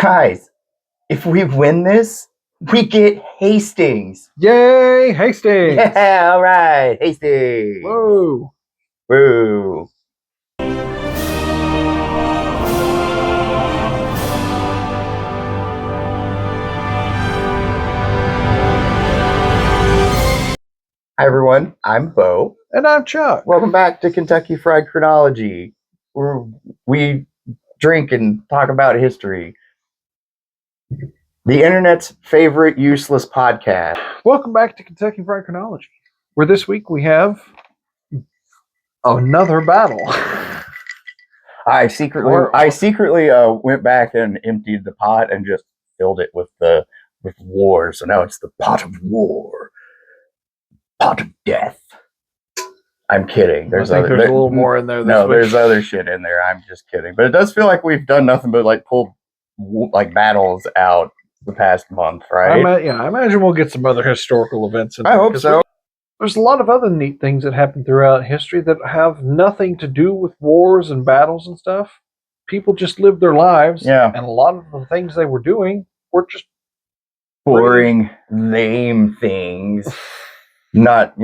Guys, if we win this, we get Hastings. Yay, Hastings! Yeah, all right, Hastings. Whoa. Woo. Hi, everyone. I'm Bo. And I'm Chuck. Welcome back to Kentucky Fried Chronology, where we drink and talk about history. The internet's favorite useless podcast. Welcome back to Kentucky Fried Chronology, where this week we have another battle. I secretly went back and emptied the pot and just filled it with war. So now it's the pot of war, pot of death. I'm kidding. There's a little more in there. There's other shit in there. I'm just kidding. But it does feel like we've done nothing but pull battles out the past month, right? I imagine we'll get some other historical events in there. I hope so. There's a lot of other neat things that happen throughout history that have nothing to do with wars and battles and stuff. People just lived their lives. Yeah. And a lot of the things they were doing were just boring, lame things. Not,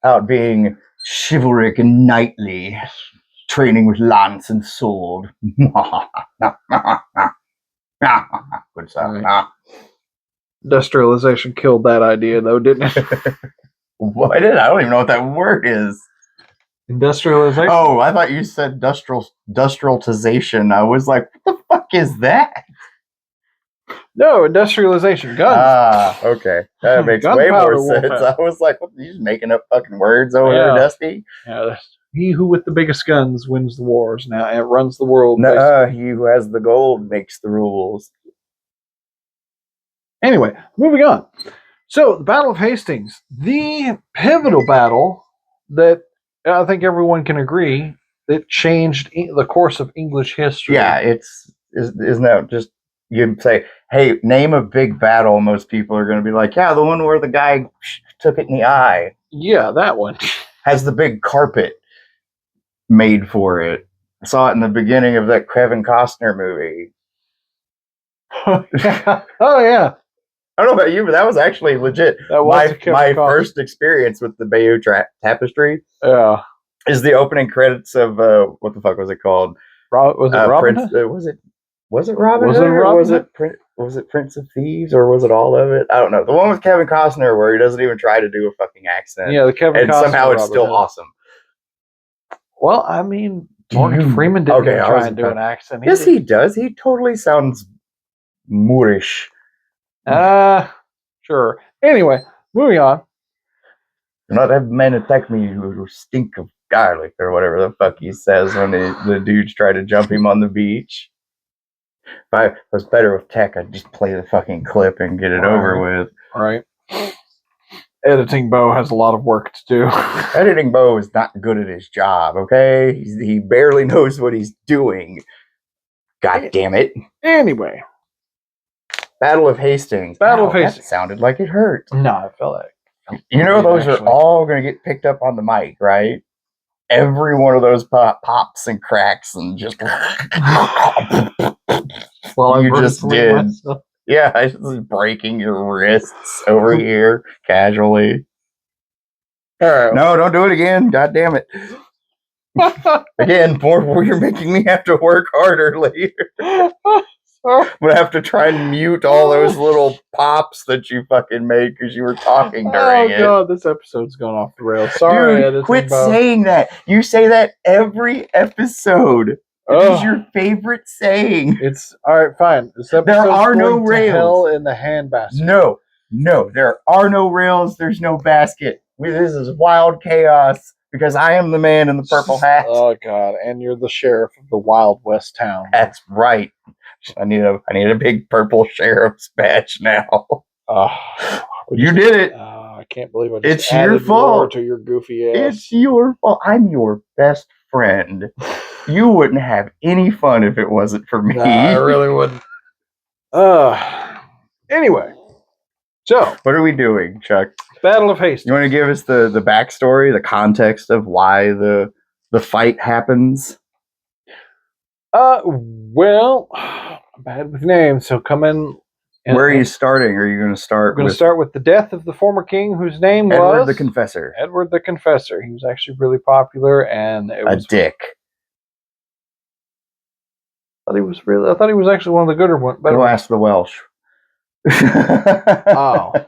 out being chivalric and knightly, training with lance and sword. Good stuff. Right. Industrialization killed that idea, though, didn't it? What did I don't even know what that word is. Industrialization? Oh, I thought you said industrialization. I was like, what the fuck is that? No, industrialization. Guns. Ah, okay. That makes way more sense. I was like, what, are you just making up fucking words over here, Dusty? Yeah, he who with the biggest guns wins the wars now and runs the world. He who has the gold makes the rules. Anyway, moving on. So, the Battle of Hastings, the pivotal battle that I think everyone can agree that changed the course of English history. Yeah, isn't that just, you say, hey, name a big battle, most people are going to be like, yeah, the one where the guy took it in the eye. Yeah, that one. Has the big carpet made for it. I saw it in the beginning of that Kevin Costner movie. Oh, yeah. I don't know about you, but that was actually legit. That was my first experience with the Bayeux Tapestry. Yeah, is the opening credits of what the fuck was it called? Was it Robin Hood? Was it Robin Hood? Or was it Prince of Thieves, or was it all of it? I don't know. The one with Kevin Costner where he doesn't even try to do a fucking accent. Yeah, the Kevin Costner. And somehow it's still awesome. Well, I mean, Morgan Freeman didn't even try and do an accent. Yes, he does. He totally sounds Moorish. Sure. Anyway, moving on. Do not have men attack me who stink of garlic, or whatever the fuck he says when the dudes try to jump him on the beach. If I was better with tech, I'd just play the fucking clip and get it over with. Right. Editing Bo has a lot of work to do. Editing Bo is not good at his job, okay? He barely knows what he's doing. God damn it. Anyway. Battle of Hastings. That sounded like it hurt. No, I felt like. Those are all going to get picked up on the mic, right? Every one of those pops and cracks and just. Well, you just did. Myself. Yeah, I was breaking your wrists over here casually. No, don't do it again. God damn it. Again, you're making me have to work harder later. I'm going to have to try and mute all those little pops that you fucking made because you were talking during it. Oh, God, this episode's gone off the rails. Sorry, dude, quit saying that. You say that every episode. It is your favorite saying. It's all right, fine. There are no rails. Hell in the handbasket. No, there are no rails. There's no basket. This is wild chaos because I am the man in the purple hat. Oh God, and you're the sheriff of the Wild West town. That's right. I need a big purple sheriff's badge now. You did it. I can't believe I just it's your fault. To your goofy ass. It's your fault. I'm your best friend. You wouldn't have any fun if it wasn't for me. Nah, I really wouldn't. Anyway, so what are we doing, Chuck? Battle of Hastings. You want to give us the backstory, the context of why the fight happens? Well, bad with names, so come in. Where are you starting? Are you going to start? We're going to start with the death of the former king, whose name was Edward the Confessor. Edward the Confessor. He was actually really popular, and it was dick. I thought he was actually one of the gooder ones. Go ask the Welsh. Oh.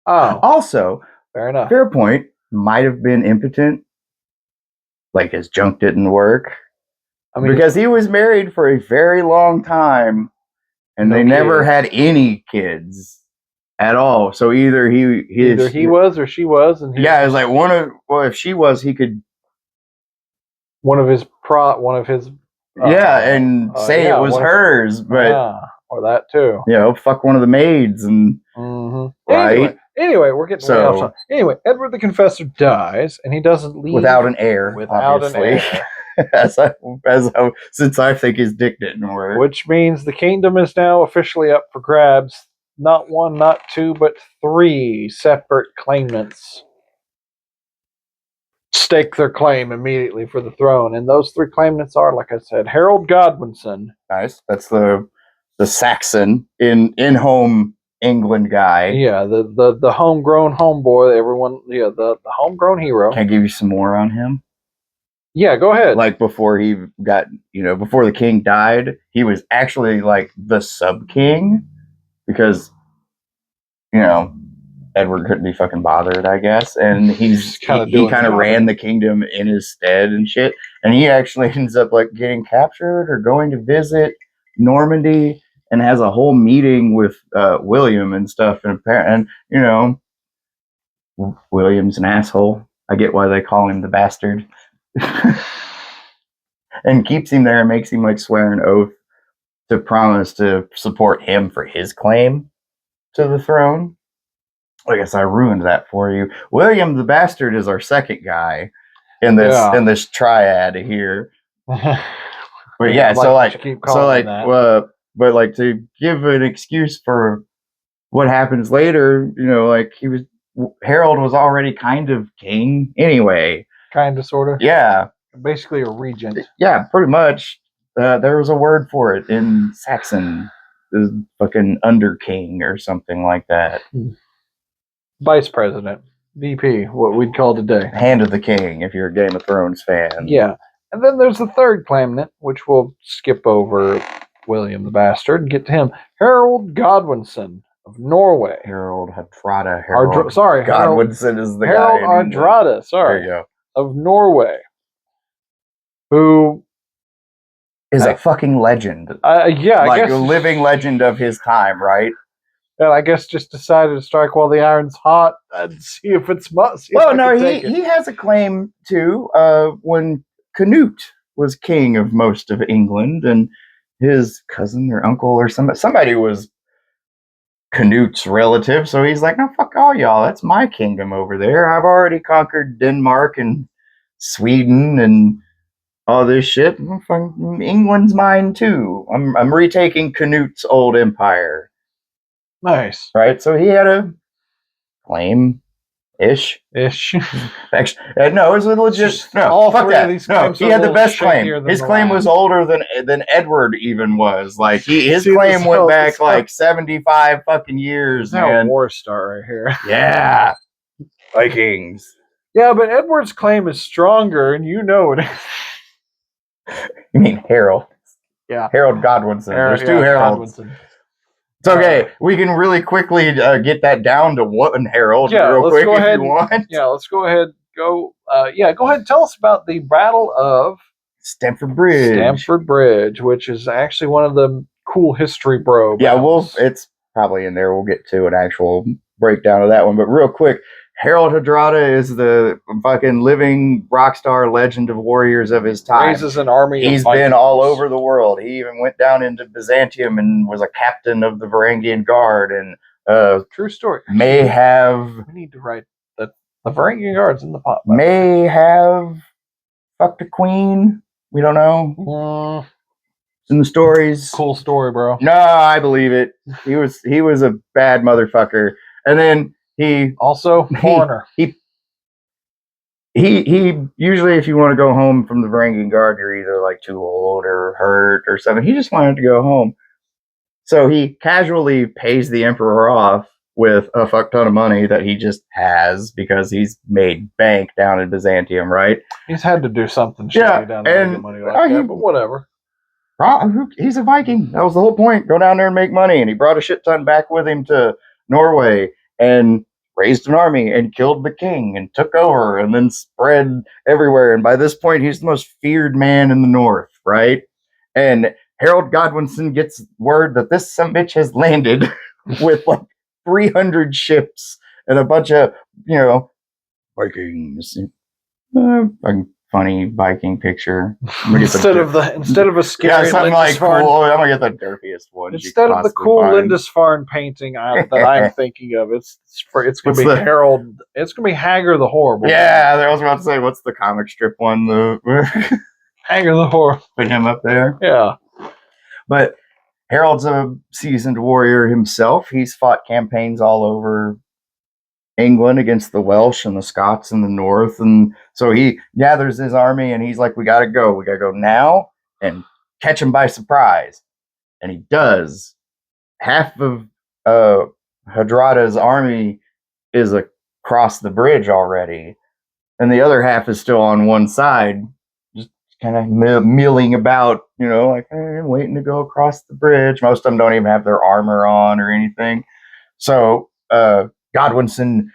Also, fair enough. Fair point. Might have been impotent. Like his junk didn't work. I mean, because he was married for a very long time, and they never had any kids at all. So either he was or she was, and it was like if she was, he could one of his and say it was hers, but or that too. Fuck one of the maids and right. Anyway, we're getting way off. Anyway, Edward the Confessor dies, and he doesn't leave without an heir. Since I think his dick didn't work. Which means the kingdom is now officially up for grabs. Not one, not two, but 3 separate claimants stake their claim immediately for the throne. And those 3 claimants are, like I said, Harold Godwinson. Nice. That's the Saxon in home England guy. Yeah, the homegrown homeboy, everyone, the homegrown hero. Can I give you some more on him? Yeah, go ahead. Like before he got, before the king died, he was actually like the sub-king because, Edward couldn't be fucking bothered, I guess. And he kind of ran the kingdom in his stead and shit. And he actually ends up like getting captured or going to visit Normandy and has a whole meeting with William and stuff. And William's an asshole. I get why they call him the bastard. And keeps him there and makes him like swear an oath to promise to support him for his claim to the throne. I guess I ruined that for you. William the Bastard is our second guy in this triad here. But but like to give an excuse for what happens later, Harold was already kind of king anyway. Kind of, sort of. Yeah. Basically a regent. Yeah, pretty much. There was a word for it in Saxon. The fucking underking or something like that. Vice president. VP, what we'd call today. Hand of the king, if you're a Game of Thrones fan. Yeah. And then there's the third claimant, which we'll skip over William the Bastard and get to him. Harold Godwinson of Norway. Harold Hardrada. Godwinson is the Harold guy. Harold Hardrada, sorry. There you go. Of Norway. Who is a fucking legend. I guess a living legend of his time, right? And I guess just decided to strike while the iron's hot and see if it's must. He has a claim too. When Canute was king of most of England, and his cousin or uncle or somebody was Canute's relative, so he's like, no, fuck all y'all. That's my kingdom over there. I've already conquered Denmark and Sweden and all this shit. England's mine too. I'm retaking Canute's old empire. Nice. Right? So he had a claim. Ish. Actually, no, it was legit. No, all fuck three that. Of these no, he had the best claim. His claim was older than Edward even was. Like his claim went back like 75 fucking years. That's a war star right here. Yeah, Vikings. Yeah, but Edward's claim is stronger, and you know it. You mean Harold? Yeah, Harold Godwinson. There's 2 Harolds. Godwinson. It's okay. We can really quickly get that down to one Harold real quick if you want. Yeah, let's go ahead. Go ahead and tell us about the Battle of Stamford Bridge. Which is actually one of the cool history battles. Yeah, it's probably in there. We'll get to an actual breakdown of that one. But real quick, Harold Hardrada is the fucking living rock star legend of warriors of his time. Raises an army. He's been all over the world. He even went down into Byzantium and was a captain of the Varangian Guard. And true story. We need to write the Varangian Guard's in the pot. May have fucked a queen. We don't know. It's in the stories. Cool story, bro. No, I believe it. He was a bad motherfucker. And then he also foreigner. He usually, if you want to go home from the Varangian Guard, you're either like too old or hurt or something. He just wanted to go home. So he casually pays the emperor off with a fuck ton of money that he just has because he's made bank down in Byzantium, right? He's had to do something shitty down there to get money like that, but whatever. He's a Viking. That was the whole point. Go down there and make money. And he brought a shit ton back with him to Norway and raised an army and killed the king and took over and then spread everywhere. And by this point, he's the most feared man in the north, right? And Harold Godwinson gets word that this sumbitch has landed with like 300 ships and a bunch of, Vikings. Funny Viking picture. Instead of a scary something like cool. I'm gonna get the derpiest one. Instead of the cool Lindisfarne painting that I'm thinking of, it's gonna be Harold. It's gonna be Hagar the Horrible. Yeah, I was about to say, what's the comic strip one? The Hagar the Horrible. Put him up there. Yeah, but Harold's a seasoned warrior himself. He's fought campaigns all over England against the Welsh and the Scots in the north, and so he gathers his army and he's like, we gotta go now and catch him by surprise. And he does. Half of Hardrada's army is across the bridge already, and the other half is still on one side, just kind of milling about, waiting to go across the bridge. Most of them don't even have their armor on or anything. So Godwinson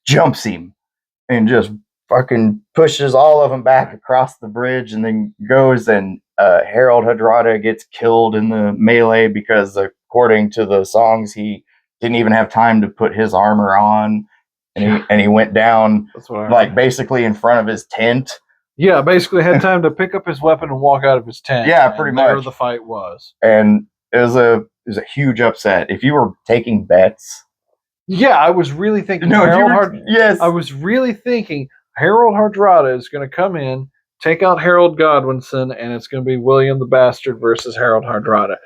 jumps him and just fucking pushes all of them back across the bridge, and then goes, and Harold Hardrada gets killed in the melee because, according to the songs, he didn't even have time to put his armor on, and he went down like basically in front of his tent. Yeah, basically had time to pick up his weapon and walk out of his tent. Yeah, pretty much. There the fight was, and it was a huge upset. If you were taking bets. Yeah, I was really thinking. Yes, I was really thinking Harold Hardrada is going to come in, take out Harold Godwinson, and it's going to be William the Bastard versus Harold Hardrada.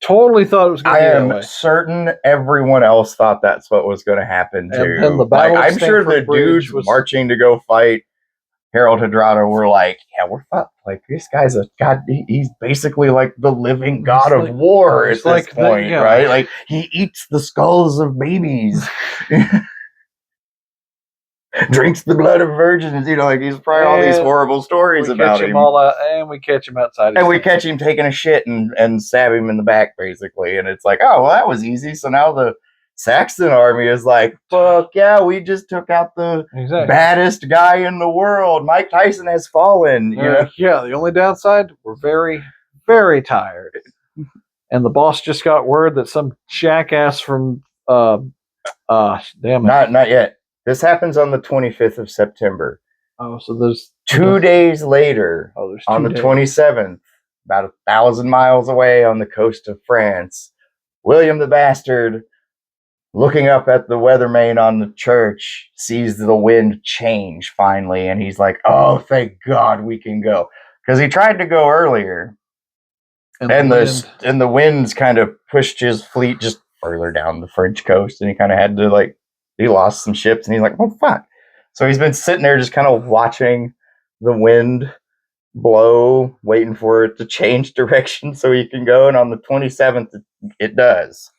Totally thought it was going to be that way. I am certain everyone else thought that's what was going to happen too. And then the battle I'm sure the dudes marching to go fight Harold Hardrada were like, yeah, we're fucked. Like, this guy's a god. He's basically like the living god of war at this point, right? Like, he eats the skulls of babies, drinks the blood of virgins. He's probably all these horrible stories about him. And we catch him outside. And we catch him taking a shit and stab him in the back, basically. And it's like, oh, well, that was easy. So now the Saxon army is like, fuck yeah, we just took out the baddest guy in the world. Mike Tyson has fallen. Yeah, the only downside, we're very, very tired. And the boss just got word that some jackass from damn it. Not yet. This happens on the 25th of September. Oh, so there's 2 days later, on the 27th, about 1,000 miles away on the coast of France, William the Bastard, looking up at the weatherman on the church, sees the wind change finally, and he's like, oh, thank God we can go. Because he tried to go earlier, and the winds kind of pushed his fleet just further down the French coast, and he kind of had to, he lost some ships, and he's like, oh, fuck. So he's been sitting there just kind of watching the wind blow, waiting for it to change direction so he can go, and on the 27th, it does.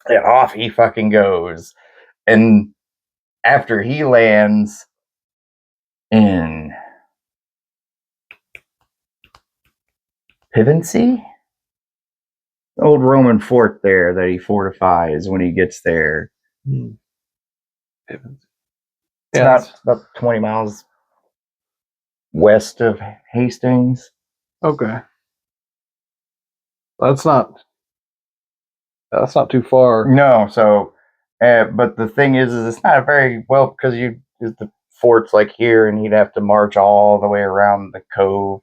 And off he fucking goes. And after he lands in Pevensey, the old Roman fort there that he fortifies when he gets there. It's about 20 miles west of Hastings. Okay. That's not too far. No, so, but the thing is it's not very well, because the fort's like here, and he'd have to march all the way around the cove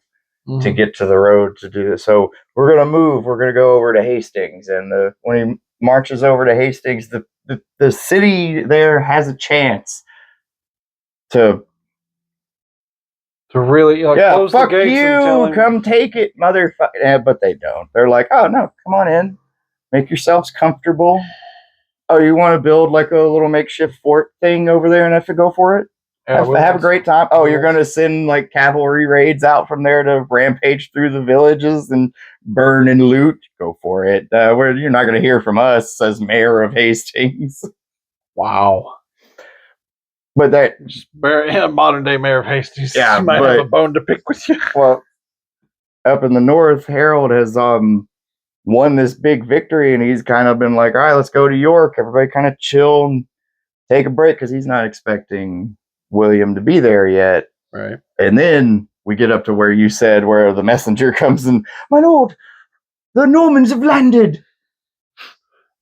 to get to the road to do this. So we're gonna move. We're gonna go over to Hastings, and when he marches over to Hastings, the city there has a chance to really close fuck the gates you, and tell him, come take it, motherfucker. But they don't. They're like, oh no, come on in. Make yourselves comfortable. Oh, you want to build like a little makeshift fort thing over there and have to go for it? Have a great time. Oh, you're going to send like cavalry raids out from there to rampage through the villages and burn and loot? Go for it. You're not going to hear from us as mayor of Hastings. Wow. But that modern day mayor of Hastings. Yeah, might have a bone to pick with you. Well, up in the north, Harold has won this big victory, and he's kind of been like, all right, let's go to York. Everybody kind of chill and take a break because he's not expecting William to be there yet. Right. And then we get up to where you said, where the messenger comes and, my lord, the Normans have landed.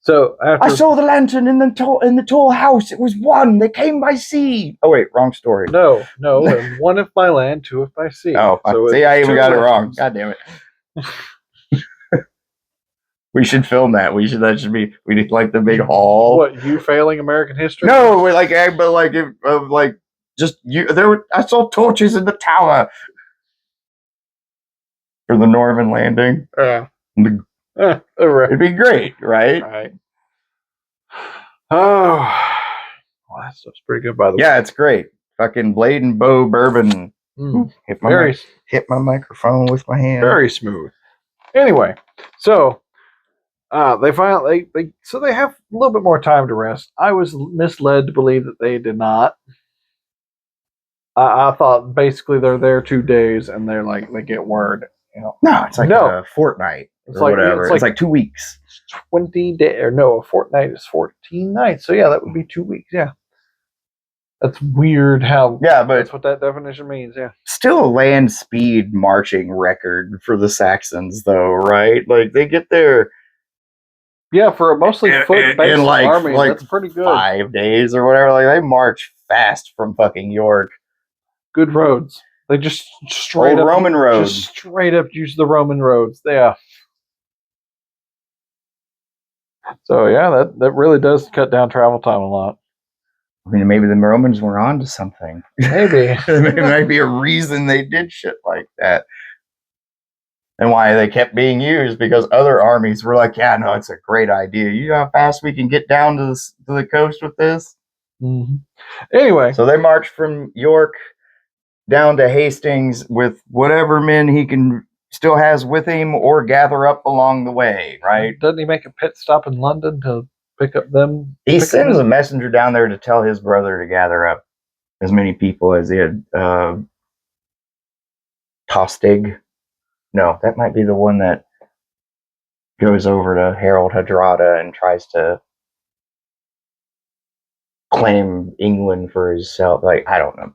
So I saw the lantern in the tall house. It was one. They came by sea. Oh wait, wrong story. No. And one if by land, two if by sea. Oh, so see, I even got it wrong. God damn it. We should film that. We need like the big hall. What, you failing American history? No, I saw torches in the tower for the Norman landing. Yeah. It'd be great, right? Right. Oh, well, that stuff's pretty good, by the way. Yeah, it's great. Fucking Blade and Bow bourbon. Hit my microphone with my hand. Very smooth. Anyway, so they finally they have a little bit more time to rest. I was misled to believe that they did not. I thought basically they're there 2 days and they're like they get word. No, it's like a fortnight or whatever. It's like 2 weeks. 20 days, or no, a fortnight is 14 nights. So yeah, that would be 2 weeks. Yeah, that's weird. But that's what that definition means. Yeah, still a land speed marching record for the Saxons, though, right? Like they get there. Yeah, for a mostly foot-based army, that's pretty good. 5 days or whatever. Like they march fast from fucking York. Good roads. They just straight up Roman roads. Just straight up use the Roman roads. Yeah. So yeah, that really does cut down travel time a lot. I mean, maybe the Romans were onto something. Maybe. There might be a reason they did shit like that. And why they kept being used, because other armies were like, yeah, no, it's a great idea. You know how fast we can get down to the coast with this? Mm-hmm. Anyway. So they marched from York down to Hastings with whatever men he still has with him or gather up along the way, right? Doesn't he make a pit stop in London to pick up them? He sends a messenger down there to tell his brother to gather up as many people as he had. Tostig. No, that might be the one that goes over to Harold Hardrada and tries to claim England for himself. Like, I don't know.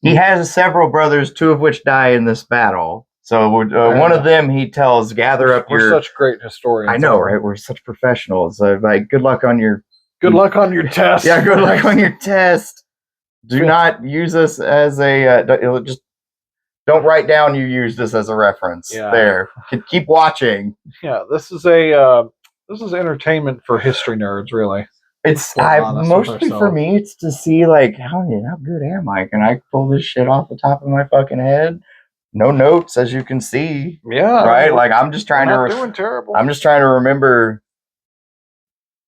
He has several brothers, 2 of which die in this battle. So one of them he tells, gather up We're such great historians. I know, right? We're such professionals. Like, good luck on your test. Yeah, good luck on your test. Do not use us as a just don't write down you used this as a reference. Yeah. There. Keep watching. Yeah, this is entertainment for history nerds, really. It's mostly for me. It's to see like how good am I? Can I pull this shit off the top of my fucking head? No notes, as you can see. Yeah, right. Like I'm just trying doing terrible. I'm just trying to remember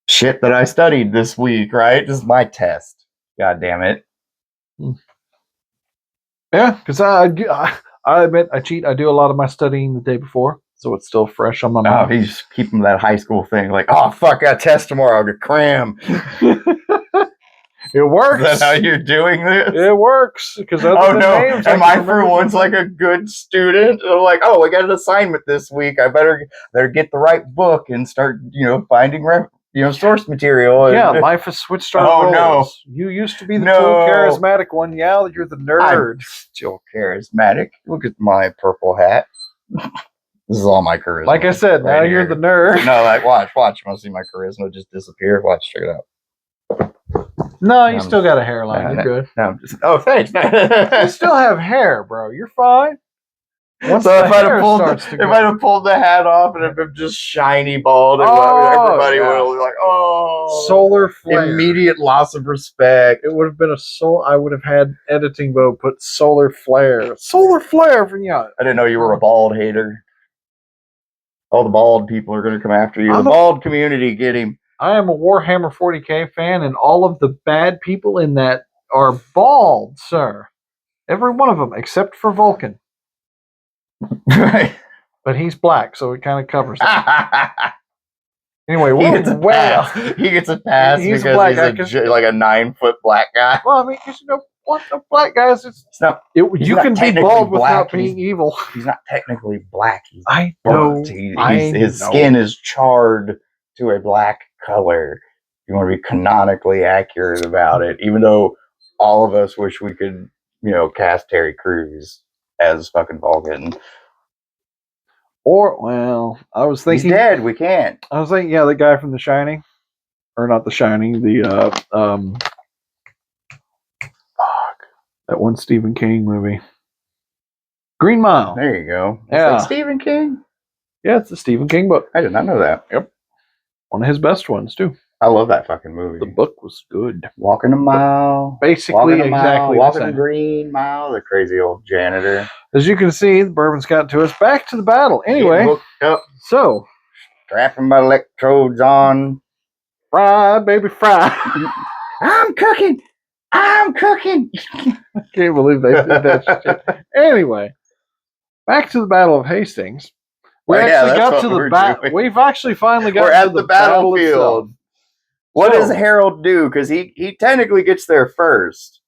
shit that I studied this week. Right, this is my test. God damn it. Yeah, because I admit I cheat. I do a lot of my studying the day before, so it's still fresh on my mind. Oh, he's keeping that high school thing. Like, oh fuck, I got a test tomorrow. I'll cram. It works. Is that how you're doing this? It works. Because names, am I for once like a good student? I'm like, oh, I got an assignment this week. I better get the right book and start, finding source material. Yeah, life has switched our roles. No. You used to be the cool, charismatic one. Yeah, you're the nerd. I'm still charismatic. Look at my purple hat. This is all my charisma. Like I said, right now here. You're the nerd. No, like watch. You want to see my charisma just disappear? Watch, check it out. No, you still got a hairline. You're good. No, thanks. You still have hair, bro. You're fine. Once so if I'd have pulled the hat off and if it just shiny bald, everybody would have been like, "Oh, solar flare!" Immediate loss of respect. It would have been I would have had editing mode put solar flare. Solar flare from you. I didn't know you were a bald hater. All the bald people are going to come after you. The bald community, get him. I am a Warhammer 40K fan, and all of the bad people in that are bald, sir. Every one of them, except for Vulcan. Right. But he's black, so it kind of covers it. Anyway, He we're gets a way pass. off. He gets a pass He's a because black he's guy, 'cause- like a 9-foot black guy. Well, I mean, because what the black guys, He's not you not can be technically bald black, without being evil. He's not technically black. He's I burnt. know. His skin is charred to a black color. You want to be canonically accurate about it, even though all of us wish we could, cast Terry Crews as fucking Vulcan. Or, well, I was thinking. He's dead. We can't. I was thinking, the guy from The Shining. Or not The Shining, that one Stephen King movie. Green Mile. There you go. Yeah. Like Stephen King? Yeah, it's a Stephen King book. I did not know that. Yep. One of his best ones, too. I love that fucking movie. The book was good. Walking a mile. Basically, exactly. Walking a green mile. The crazy old janitor. As you can see, the bourbon's got to us. Back to the battle. Anyway. Getting hooked up. So. Strapping my electrodes on. Fry, baby, fry. I'm cooking. I can't believe they did that shit. Anyway. Back to the Battle of Hastings. We actually got to the battle. We've actually finally got to the battlefield. What does Harold do? Because he technically gets there first.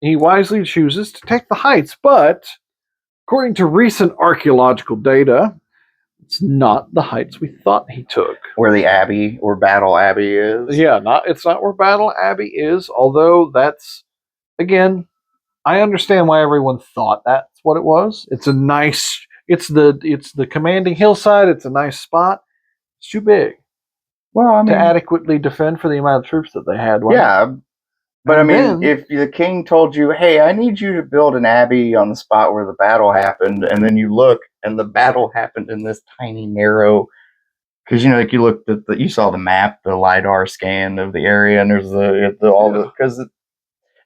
He wisely chooses to take the heights, but according to recent archaeological data, it's not the heights we thought he took. Where the Abbey or Battle Abbey is? Yeah, it's not where Battle Abbey is, although that's, again, I understand why everyone thought that's what it was. It's a nice, it's the commanding hillside, it's a nice spot. It's too big. Well, I mean, to adequately defend for the amount of troops that they had. Yeah, but I mean, if the king told you, hey, I need you to build an abbey on the spot where the battle happened, and then you look, and the battle happened in this tiny, narrow, because, like you looked at you saw the map, the LiDAR scan of the area, and there's because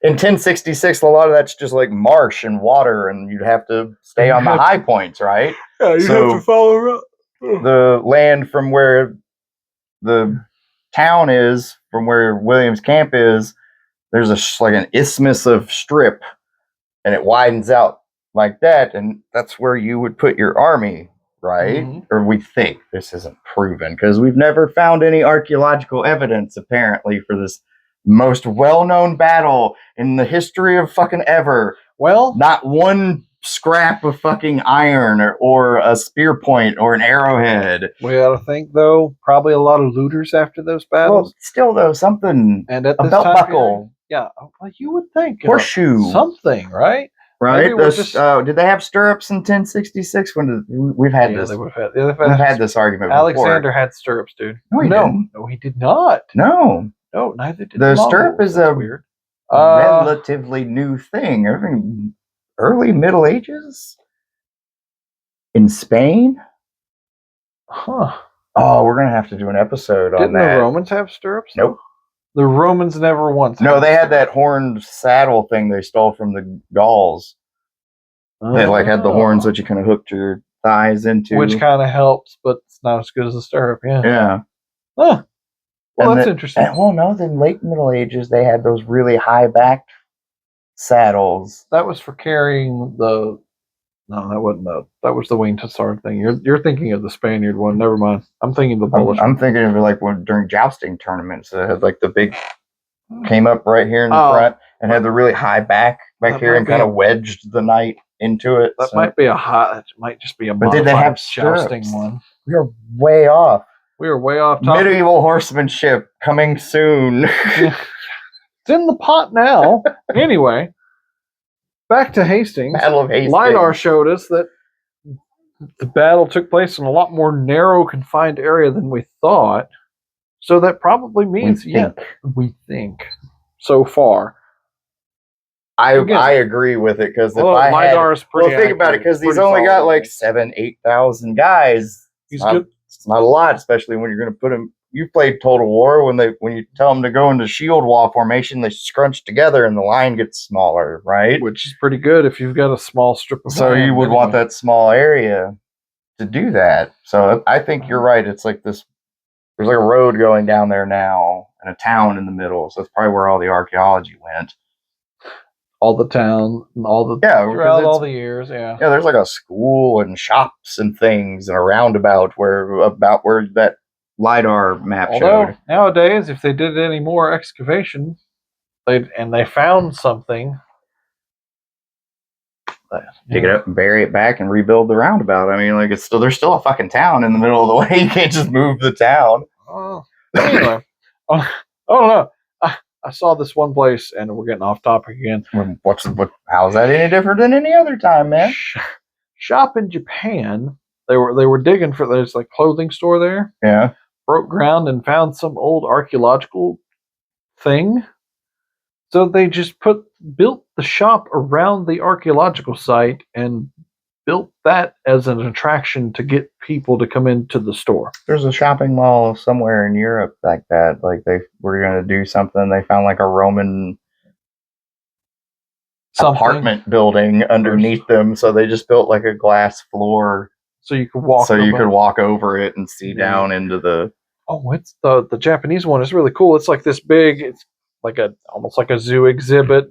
in 1066, a lot of that's just like marsh and water, and you'd have to stay on the high points, right? Yeah, you'd have to follow around. The land from where the town is, from where William's camp is, there's like an isthmus of strip, and it widens out like that, and that's where you would put your army, right? Mm-hmm. Or we think. This isn't proven, because we've never found any archaeological evidence, apparently, for this most well-known battle in the history of fucking ever. Well, not one scrap of fucking iron or a spear point or an arrowhead. We gotta think, though, probably a lot of looters after those battles. Well, still, though, something. And at a this belt time buckle. Period, yeah, well, you would think. Horseshoe. Something, right? Right? Did they have stirrups in 1066? We've had this. We've had this argument Alexander before. Had stirrups, dude. No, he didn't. No, he did not. No, neither did the stirrup. Is a weird, relatively new thing. Everything early Middle Ages in Spain. Huh. Oh, we're gonna have to do an episode on that. Didn't the Romans have stirrups? Nope. The Romans never once. No, they had that horned saddle thing they stole from the Gauls. They had the horns that you kind of hooked your thighs into, which kind of helps, but it's not as good as a stirrup. Yeah. Yeah. Huh. Well, that's interesting. In late Middle Ages, they had those really high-backed saddles. That was for carrying the. No, that wasn't that was the winged hussar thing. You're thinking of the Spaniard one. Never mind. I'm thinking the Polish. I'm thinking of it during jousting tournaments. It had the big came up right here in the front and had the really high back here and kind of wedged the knight into it. That might be It might just be a. But did they have jousting one? We are way off. We are way off topic. Medieval horsemanship coming soon. It's in the pot now. Anyway. Back to Hastings. Battle of Hastings. LiDAR showed us that the battle took place in a lot more narrow, confined area than we thought. So that probably means, we think so far. I agree with it, because LiDAR is pretty. Well, think about it, because he's only got 7,000-8,000 guys. He's good. It's not a lot, especially when you're going to put him. You played Total War when you tell them to go into Shieldwall formation, they scrunch together and the line gets smaller, right? Which is pretty good if you've got a small strip of land. So you would want that small area to do that. So I think you're right. It's like this. There's a road going down there now and a town in the middle. So that's probably where all the archaeology went. all the town and all the throughout all the years. Yeah, there's like a school and shops and things and a roundabout where that LiDAR map showed. Nowadays, if they did any more excavation, they found something. Pick it up and bury it back and rebuild the roundabout. I mean, like there's still a fucking town in the middle of the way. You can't just move the town. Anyway, I don't know. I saw this one place, and we're getting off topic again. How's that any different than any other time, man? Shop in Japan. They were digging for there's like clothing store there. Yeah. Broke ground and found some old archaeological thing. So they just built the shop around the archaeological site and built that as an attraction to get people to come into the store. There's a shopping mall somewhere in Europe like that. Like they were going to do something. They found like a Roman apartment building underneath them. So they just built like a glass floor. So you could walk. So you could walk over it and see down into the. Oh, it's the Japanese one is really cool. It's like this big. It's like almost like a zoo exhibit.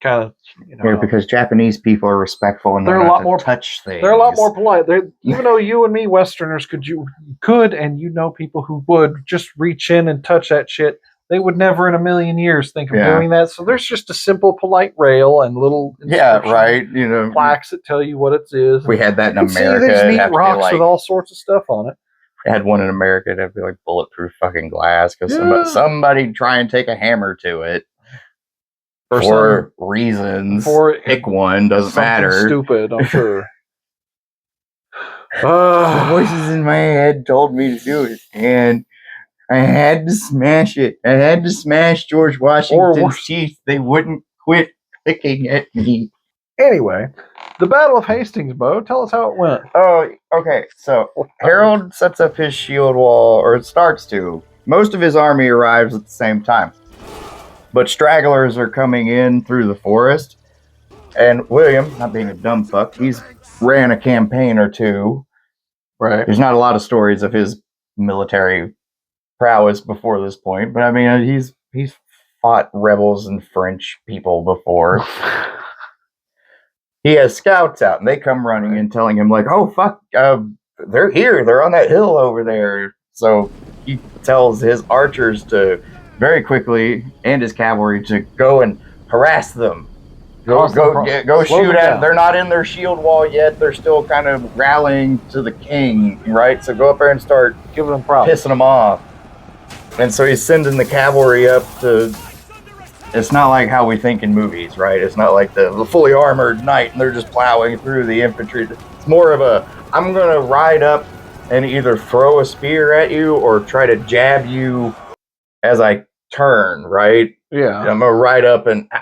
Kind of, because Japanese people are respectful and they're a lot more touch things. They're a lot more polite. Even though you and me Westerners could and people who would just reach in and touch that shit, they would never in a million years think of doing that. So there's just a simple polite rail and little plaques that tell you what it is. We had that in America. See these neat rocks with all sorts of stuff on it. I had one in America that would be like bulletproof fucking glass because somebody try and take a hammer to it. For reasons. Pick one, doesn't matter. Stupid, I'm sure. The voices in my head told me to do it, and I had to smash it. I had to smash George Washington's teeth. They wouldn't quit picking at me. Anyway, the Battle of Hastings, Bo. Tell us how it went. Oh, okay. So Harold sets up his shield wall, or it starts to. Most of his army arrives at the same time. But stragglers are coming in through the forest. And William, not being a dumb fuck, he's ran a campaign or two. Right. There's not a lot of stories of his military prowess before this point. But I mean, he's fought rebels and French people before. He has scouts out, and they come running and telling him, like, oh, fuck, they're here. They're on that hill over there. So he tells his archers to very quickly, and his cavalry, to go and harass them. Go shoot at them. They're not in their shield wall yet. They're still kind of rallying to the king, right? So go up there and start giving them problems, pissing them off. And so he's sending the cavalry up to... It's not like how we think in movies, right? It's not like the fully armored knight and they're just plowing through the infantry. It's more of a, I'm going to ride up and either throw a spear at you or try to jab you as I turn, right? Yeah. I'm gonna ride up and and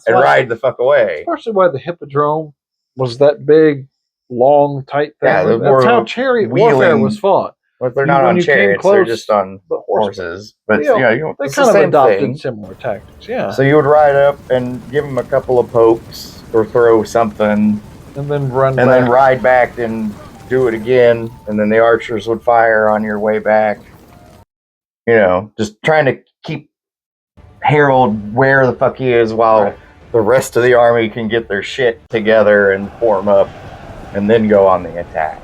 ride the fuck away. Especially why the hippodrome was that big, long, tight thing. Yeah, that's how chariot warfare was fought. But they're not on chariots; they're just on horses. But they kind of adopted similar tactics. Yeah. So you would ride up and give them a couple of pokes or throw something, and then run, and then ride back and do it again, and then the archers would fire on your way back. Just trying to keep Harold where the fuck he is while the rest of the army can get their shit together and form up and then go on the attack.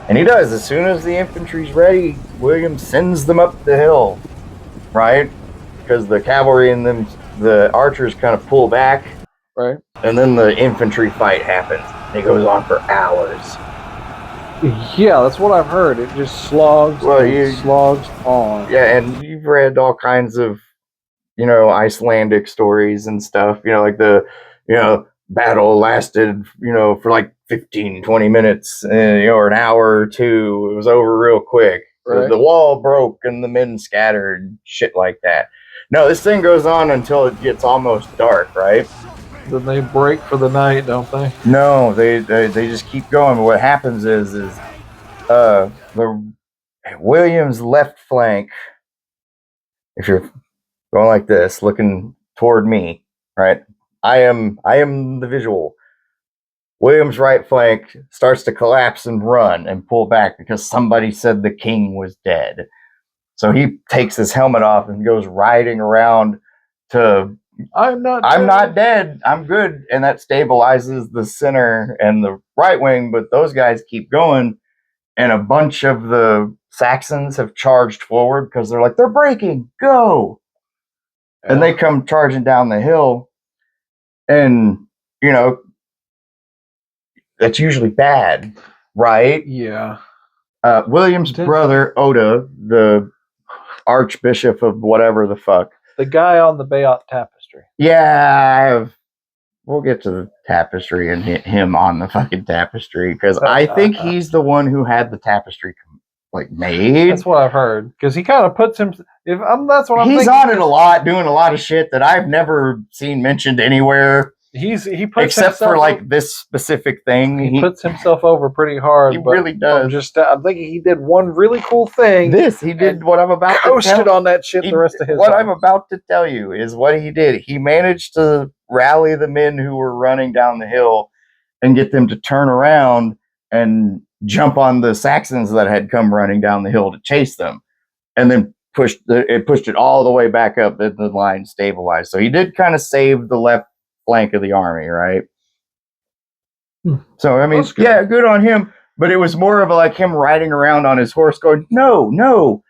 And he does. As soon as the infantry's ready, William sends them up the hill, right? Because the cavalry and the archers kind of pull back. Right. And then the infantry fight happens. It goes on for hours. Yeah, that's what I've heard. It just slogs on. Yeah, and you've read all kinds of, Icelandic stories and stuff. Like the, battle lasted, for like 15, 20 minutes, or an hour or two. It was over real quick. Right. The wall broke and the men scattered, shit like that. No, this thing goes on until it gets almost dark, right? Then they break for the night, don't they? No, they just keep going. But what happens is the William's left flank, if you're going like this, looking toward me, right? I am the visual. William's right flank starts to collapse and run and pull back because somebody said the king was dead. So he takes his helmet off and goes riding around to I'm not dead. I'm good. And that stabilizes the center and the right wing, but those guys keep going. And a bunch of the Saxons have charged forward because they're like, they're breaking, go. Yeah. And they come charging down the hill. And, that's usually bad, right? Yeah. William's brother, Oda, the Archbishop of whatever the fuck. The guy on the Bayot tapestry. Yeah, we'll get to the tapestry and hit him on the fucking tapestry because I think he's the one who had the tapestry made. That's what I've heard because he kind of puts him. That's what I'm he's thinking. On it a lot, doing a lot of shit that I've never seen mentioned anywhere. He puts except for this specific thing. He puts himself over pretty hard. He really does. I'm thinking he did one really cool thing. He did what I'm about to coasted on that shit the rest of his life. What I'm about to tell you is what he did. He managed to rally the men who were running down the hill and get them to turn around and jump on the Saxons that had come running down the hill to chase them, and then pushed it all the way back up, and the line stabilized. So he did kind of save the left flank of the army, right? So I mean, good on him. But it was more of him riding around on his horse, going, "No,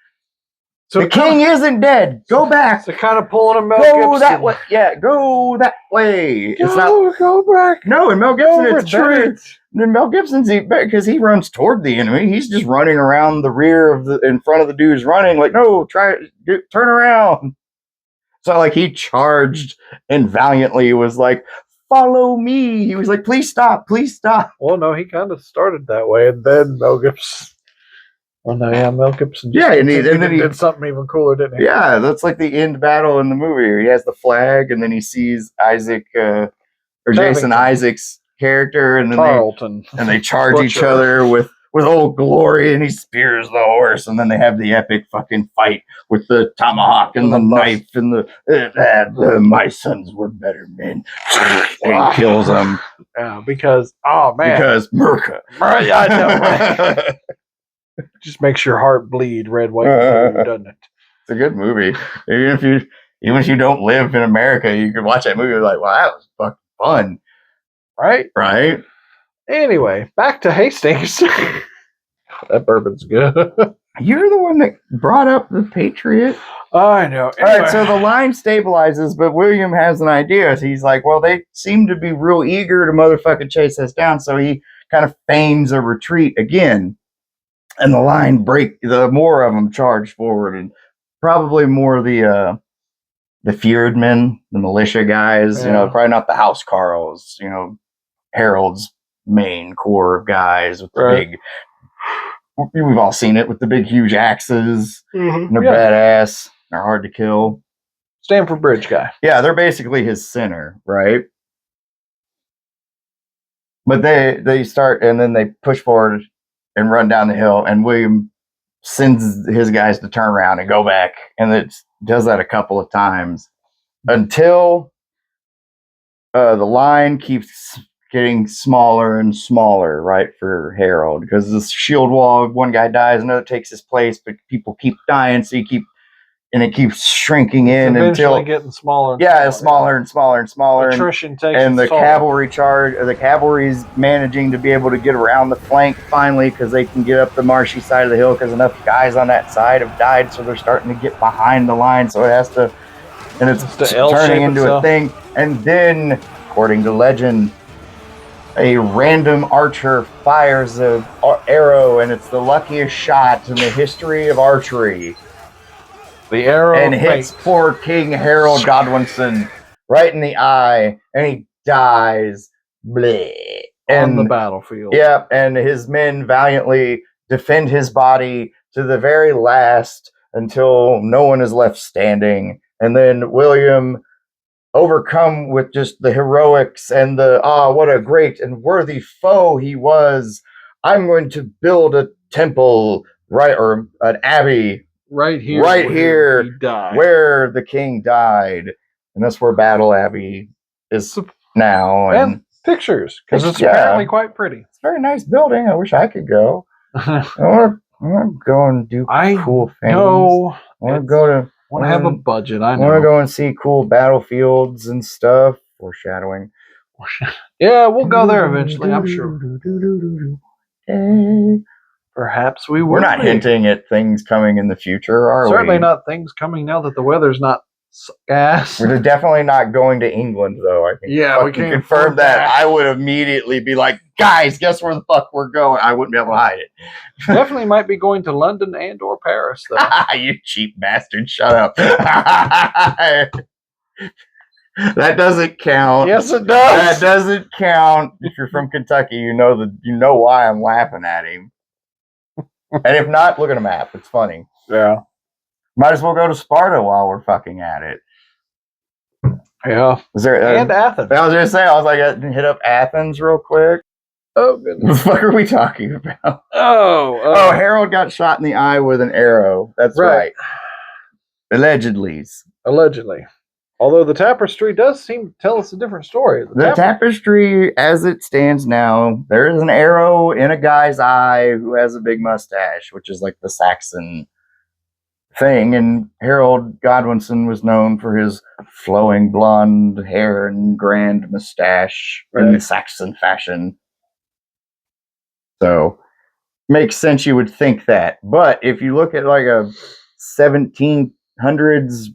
so the king isn't dead. Go back." So kind of pulling him. Go that way. Yeah, go that way. Go back. No, and Mel Gibson, it's true. And Mel Gibson's because he runs toward the enemy. He's just running around the rear in front of the dudes running. No, turn around. So he charged and valiantly was like, follow me. He was like, please stop. Well, no, he kind of started that way, and then Mel Gibson. Oh no, yeah, Mel Gibson. And then he did something even cooler, didn't he? Yeah, that's the end battle in the movie. He has the flag, and then he sees Isaac or Jason Isaac's character, and then they charge each other with Old Glory, and he spears the horse, and then they have the epic fucking fight with the tomahawk and the knife and my sons were better men, and kills them. Yeah, because Merca. I know. Right? Just makes your heart bleed red, white, and blue, doesn't it? It's a good movie. Even if you don't live in America, you can watch that movie and be like, wow, that was fucking fun. Right? Anyway, back to Hastings. That bourbon's good. You're the one that brought up the Patriot. I know. Anyway. All right, so the line stabilizes, but William has an idea. He's like, well, they seem to be real eager to motherfucking chase us down, so he kind of feigns a retreat again. And the line the more of them charge forward, and probably more of the Fearedmen, the militia guys, probably not the housecarls, Harold's main core of guys with the big, we've all seen it, with the big huge axes, and they're badass, they're hard to kill. Stamford Bridge guy. Yeah, they're basically his center, right? But they start, and then they push forward and run down the hill, and William sends his guys to turn around and go back, and it does that a couple of times until the line keeps getting smaller and smaller, right, for Harold, because this shield wall, one guy dies, another takes his place, but people keep dying, so it keeps shrinking in until getting smaller. Smaller and smaller and smaller. Attrition takes and the cavalry charge. The cavalry's managing to be able to get around the flank finally because they can get up the marshy side of the hill because enough guys on that side have died, so they're starting to get behind the line. So it has to, and it's turning into a thing. And then, according to legend, a random archer fires an arrow, and it's the luckiest shot in the history of archery. The arrow and hits poor King Harold Godwinson right in the eye, and he dies. Bleh. On the battlefield. Yeah, and his men valiantly defend his body to the very last until no one is left standing. And then William, overcome with just the heroics and what a great and worthy foe he was. I'm going to build a temple, or an abbey, right here where the king died, and that's where Battle Abbey is now. And pictures, because it's apparently quite pretty. It's a very nice building. I wish I could go. I want to go and do cool things. I want to go to Want to have a budget, I know. Want to go and see cool battlefields and stuff. Foreshadowing. Yeah, we'll go there eventually, I'm sure. Perhaps we will. We're not hinting at things coming in the future, are we? Certainly not things coming now that the weather's not gas. We're definitely not going to England, though. I think we can confirm that. I would immediately be like, guys, guess where the fuck we're going? I wouldn't be able to hide it. Definitely might be going to London and or Paris, though. You cheap bastard! Shut up. That doesn't count. Yes, it does. That doesn't count. If you're from Kentucky, you know why I'm laughing at him. And if not, look at a map. It's funny. Yeah. Might as well go to Sparta while we're fucking at it. Yeah. And Athens. I was going to say, I was like, hit up Athens real quick. Oh, goodness. What the fuck are we talking about? Oh, Harold got shot in the eye with an arrow. That's right. Allegedly. Although the tapestry does seem to tell us a different story. The tapestry, as it stands now, there is an arrow in a guy's eye who has a big mustache, which is like the Saxon thing. And Harold Godwinson was known for his flowing blonde hair and grand mustache in the Saxon fashion. So, makes sense you would think that. But if you look at like a 1700s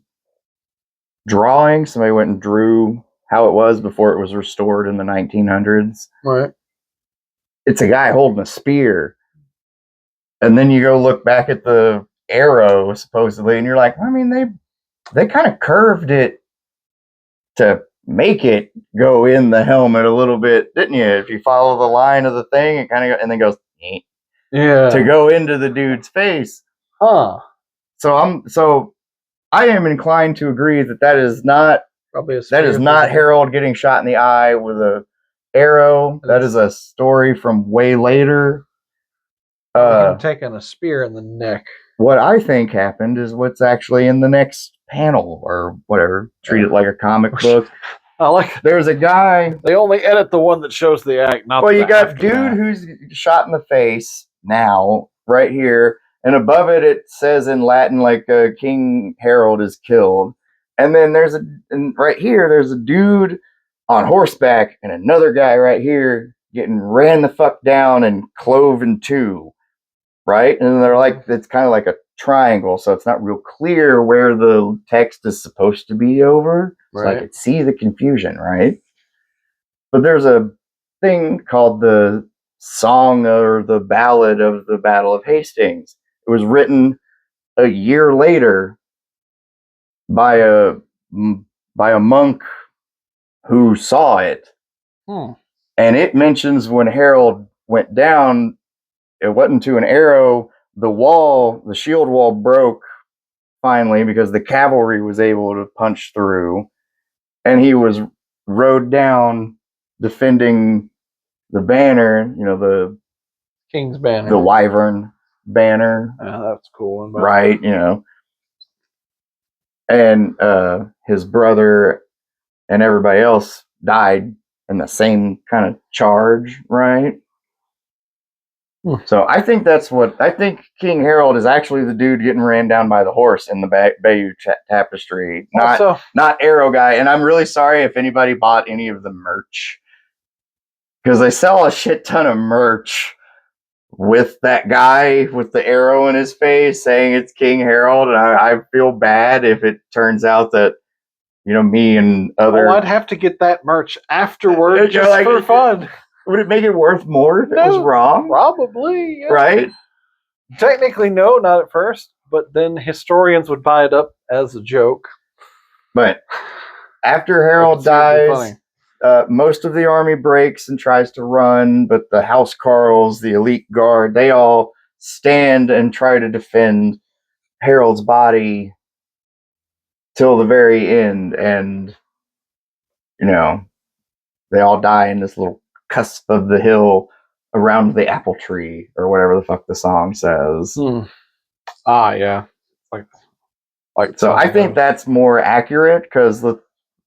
drawing, somebody went and drew how it was before it was restored in the 1900s. Right. It's a guy holding a spear. And then you go look back at the arrow, supposedly, and you're like, I mean, they kind of curved it to make it go in the helmet a little bit, didn't you? If you follow the line of the thing, it kind of and then goes to go into the dude's face. Huh. So I am inclined to agree that is not Harold getting shot in the eye with a arrow. That is a story from way later. Him taking a spear in the neck. What I think happened is what's actually in the next panel or whatever. Treat it like a comic book. I like. There's a guy. They only edit the one that shows the act, not. Well, you got dude who's shot in the face now, right here. And above it, it says in Latin, like King Harold is killed. And then right here, there's a dude on horseback and another guy right here getting ran the fuck down and clove in two. Right? And they're like, it's kind of like a triangle. So it's not real clear where the text is supposed to be over. So I could see the confusion, right? But there's a thing called the Song or the Ballad of the Battle of Hastings. It was written a year later by a monk who saw it. And it mentions when Harold went down, it wasn't to an arrow. The shield wall broke finally because the cavalry was able to punch through. And he was rode down defending the banner, the King's banner, the Wyvern banner. That's cool. Right, And his brother and everybody else died in the same kind of charge, right? So I think King Harold is actually the dude getting ran down by the horse in the Bayeux Tapestry, not Arrow Guy. And I'm really sorry if anybody bought any of the merch, because they sell a shit ton of merch with that guy with the arrow in his face saying it's King Harold, and I feel bad if it turns out that me and other. I'd have to get that merch afterward just for fun. Would it make it worth more if it was wrong? Probably, yeah. Right? Technically, no, not at first. But then historians would buy it up as a joke. But after Harold dies, most of the army breaks and tries to run. But the housecarls, the elite guard, they all stand and try to defend Harold's body till the very end. And, they all die in this little cusp of the hill around the apple tree, or whatever the fuck the song says. Yeah. So I think that's more accurate, because the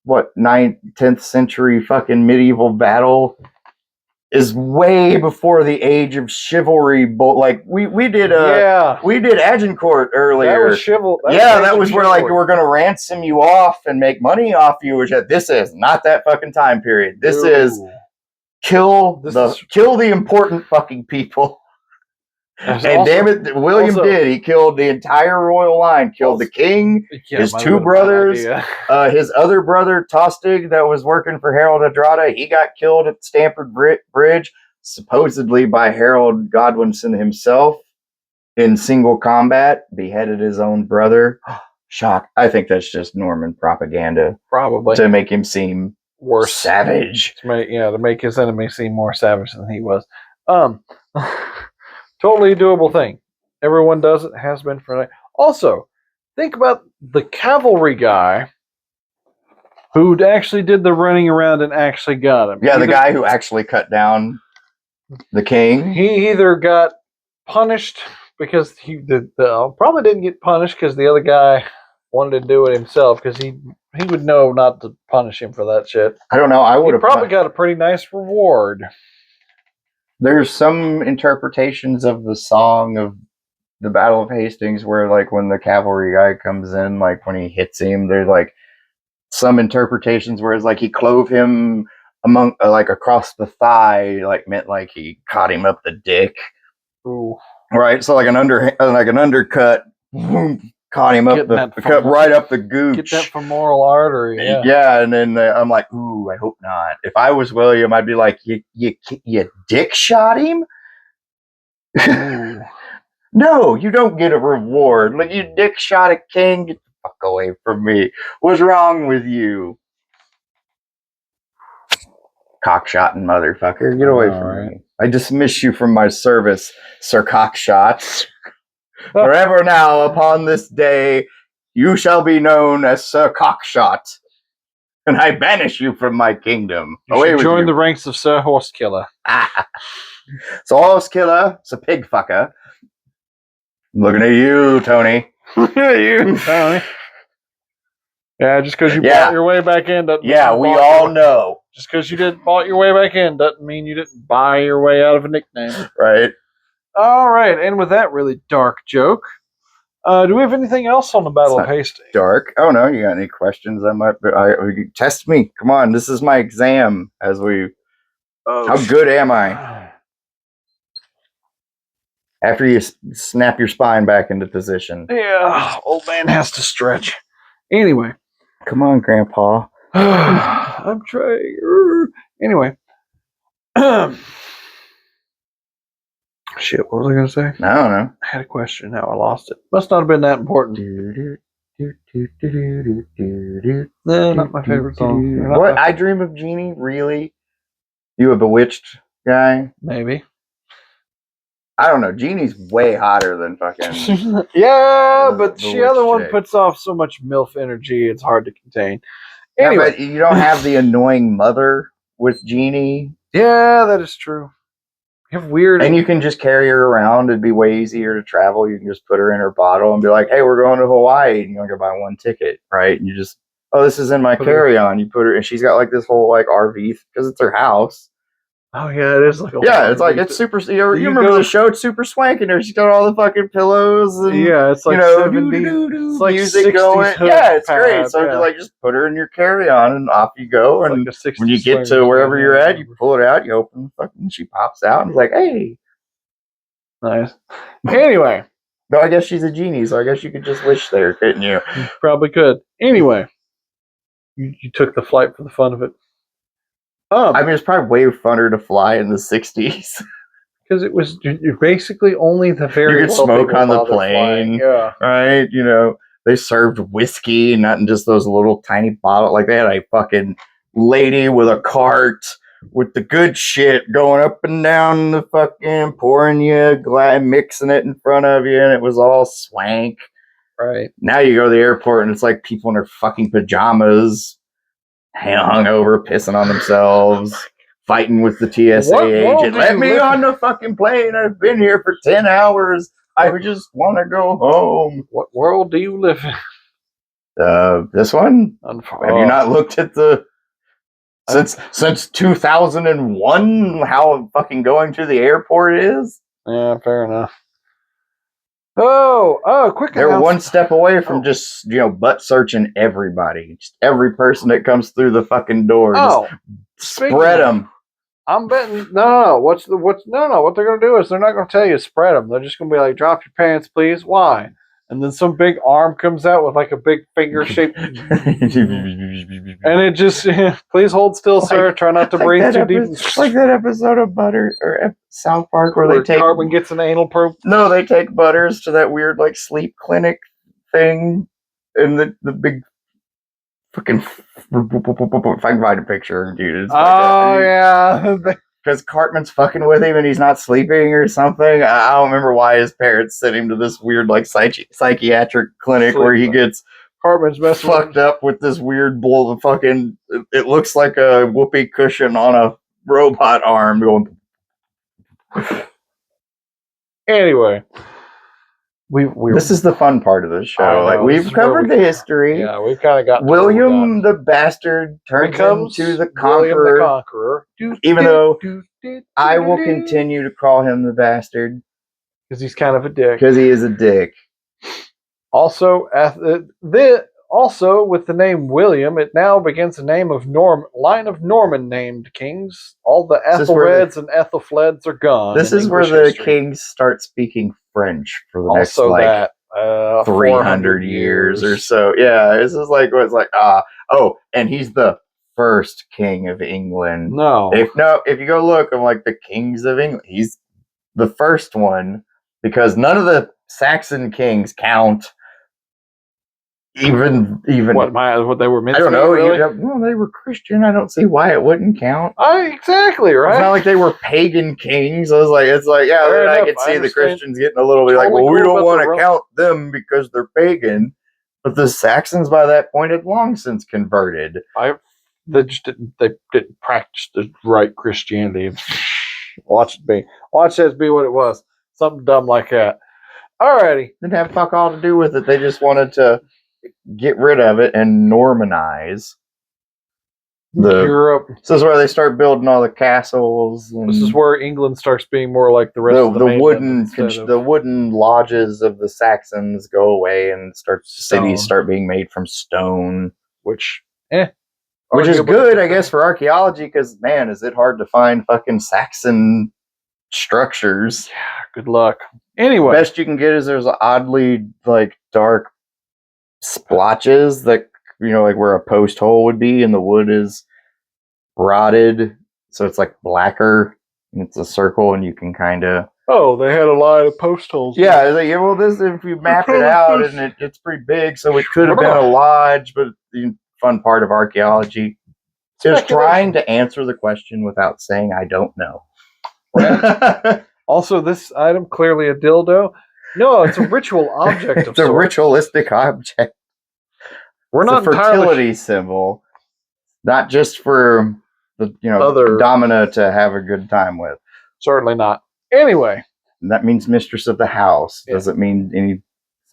9th, 10th century fucking medieval battle is way before the age of chivalry. Like we did we did Agincourt earlier. That was chivalry. That was where like we're gonna ransom you off and make money off you. Which this is not that fucking time period. This is kill the important fucking people. And damn it, William did. He killed the entire royal line. Killed the king, his two brothers, his other brother, Tostig, that was working for Harold Hardrada. He got killed at Stamford Bridge, supposedly by Harold Godwinson himself in single combat. Beheaded his own brother. Shock. I think that's just Norman propaganda. Probably. To make him seem worse. Savage. To make his enemy seem more savage than he was. Totally doable thing. Everyone does it. Has been for a night. Also, think about the cavalry guy who actually did the running around and actually got him. Yeah, the guy who actually cut down the king. He either got punished because probably didn't get punished because the other guy wanted to do it himself because he would know not to punish him for that shit. I don't know. I would have probably got a pretty nice reward. There's some interpretations of the song of the Battle of Hastings where, like, when the cavalry guy comes in, like, when he hits him, there's, like, some interpretations where it's, like, he clove him across the thigh, like, meant, like, he caught him up the dick. Ooh. Right? So, like an undercut, boom, caught him up cut right up the gooch. Get that femoral artery, yeah. Yeah, and then I'm like, ooh, I hope not. If I was William, I'd be like, you dick shot him? No, you don't get a reward. Like, you dick shot a king, get the fuck away from me. What's wrong with you? Cockshotting motherfucker, get away from me. I dismiss you from my service, Sir Cockshot. Forever now, upon this day, you shall be known as Sir Cockshot, and I banish you from my kingdom. You join the ranks of Sir Horsekiller. So Horsekiller, it's a pig fucker. Looking at you, Tony. You, Tony. Yeah, just because you bought your way back in doesn't mean we all know. Just because you didn't bought your way back in doesn't mean you didn't buy your way out of a nickname. Right. All right, and with that really dark joke, do we have anything else on the Battle of Hastings? Dark? Oh no, you got any questions? Test me. Come on, this is my exam. How good am I? After you snap your spine back into position. Yeah, old man has to stretch. Anyway. Come on, Grandpa. I'm trying. Anyway. Shit, what was I going to say? I don't know. I had a question. Now I lost it. Must not have been that important. No, not my favorite song. What? I Dream of Jeannie? Really? You a Bewitched guy? Maybe. I don't know. Jeannie's way hotter than fucking... Yeah, but the other one puts off so much MILF energy, it's hard to contain. Anyway. Yeah, but you don't have the annoying mother with Jeannie. Yeah, that is true. You have weird... And you can just carry her around. It'd be way easier to travel. You can just put her in her bottle and be like, hey, we're going to Hawaii. And you only got to buy one ticket, right? And you just, this is in my carry-on. You put her... And she's got like this whole like RV, because it's her house. Oh yeah, it is like a it's like it's super. You remember the show? It's super swank in there. She's got all the fucking pillows and it's like 70s, it's like music going. Yeah, it's great. So just put her in your carry-on and off you go. And like when you get to wherever you're at, you pull it out, you open the fucking, she pops out and it's like, hey, nice. Anyway, no, I guess she's a genie, so I guess you could just wish there, couldn't you? You probably could. Anyway, you took the flight for the fun of it. I mean, it's probably way funner to fly in the 60s. Because it was basically only the very... You could smoke on the plane. Yeah. Right? You know, they served whiskey, not in just those little tiny bottles. Like, they had a fucking lady with a cart with the good shit going up and down the fucking, pouring you, mixing it in front of you, and it was all swank. Right. Now you go to the airport, and it's like people in their fucking pajamas, hungover, pissing on themselves, fighting with the TSA agent. Let me on the fucking plane. I've been here for 10 hours. I just want to go home. What world do you live in? This one? Have you not looked at the Since 2001, how fucking going to the airport is. Yeah, fair enough. Oh, quick They're announcement. one step away from just, butt searching everybody. Just every person that comes through the fucking door. Oh, just spread them. I'm betting. No. What they're going to do is they're not going to tell you to spread them. They're just going to be like, drop your pants, please. Why? And then some big arm comes out with like a big finger shaped. And it just, please hold still, sir. Try not to breathe too deep. Like that episode of Butter or South Park where they take Cartman gets an anal probe. No, they take Butters to that weird like sleep clinic thing, and the big fucking. If I can find a picture, dude. It's yeah. Because Cartman's fucking with him and he's not sleeping or something. I don't remember why his parents sent him to this weird like psychiatric clinic where he gets Cartman's fucked up with this weird bull. Fucking, it looks like a whoopee cushion on a robot arm going. Anyway, this is the fun part of the show. Like we've covered the history. Yeah, we've kind of got William the Bastard turns into the Conqueror. William the Conqueror. Even though I will continue to call him the Bastard because he's kind of a dick. Because he is a dick. Also, also with the name William, it now begins a line of Norman named kings. All the Ethelreds and Ethelfleds are gone. This is where the kings start speaking French for the next 300 years or so. Yeah, this is like it's like and he's the first king of England. If you go look, I'm like the kings of England. He's the first one because none of the Saxon kings count. Even what they were meant to be. I don't know. Really? Well, they were Christian. I don't see why it wouldn't count. Exactly right. It's not like they were pagan kings. I was like, I could see the Christians getting a little bit like, well, we don't want to count them because they're pagan. But the Saxons by that point had long since converted. They didn't practice the right Christianity. Watch that be what it was. Something dumb like that. Alrighty. Didn't have fuck all to do with it. They just wanted to get rid of it and Normanize Europe. This is where they start building all the castles. And this is where England starts being more like the rest of the wooden lodges of the Saxons go away, and cities start being made from stone, which is good, I guess, for archaeology. Because man, is it hard to find fucking Saxon structures? Yeah, good luck. Anyway, best you can get is there's oddly like dark splotches that like where a post hole would be, and the wood is rotted, so it's like blacker. And it's a circle, and you can kind of. Oh, they had a lot of post holes. Yeah, well, this if you map it out, and it's pretty big, so it could have been a lodge. But the fun part of archaeology is trying to answer the question without saying I don't know. Right. Also, this item clearly a dildo. No, it's a ritual object. It's a ritualistic object. We're not a fertility symbol, not just for the other domina to have a good time with. Certainly not. Anyway, and that means mistress of the house. Doesn't mean any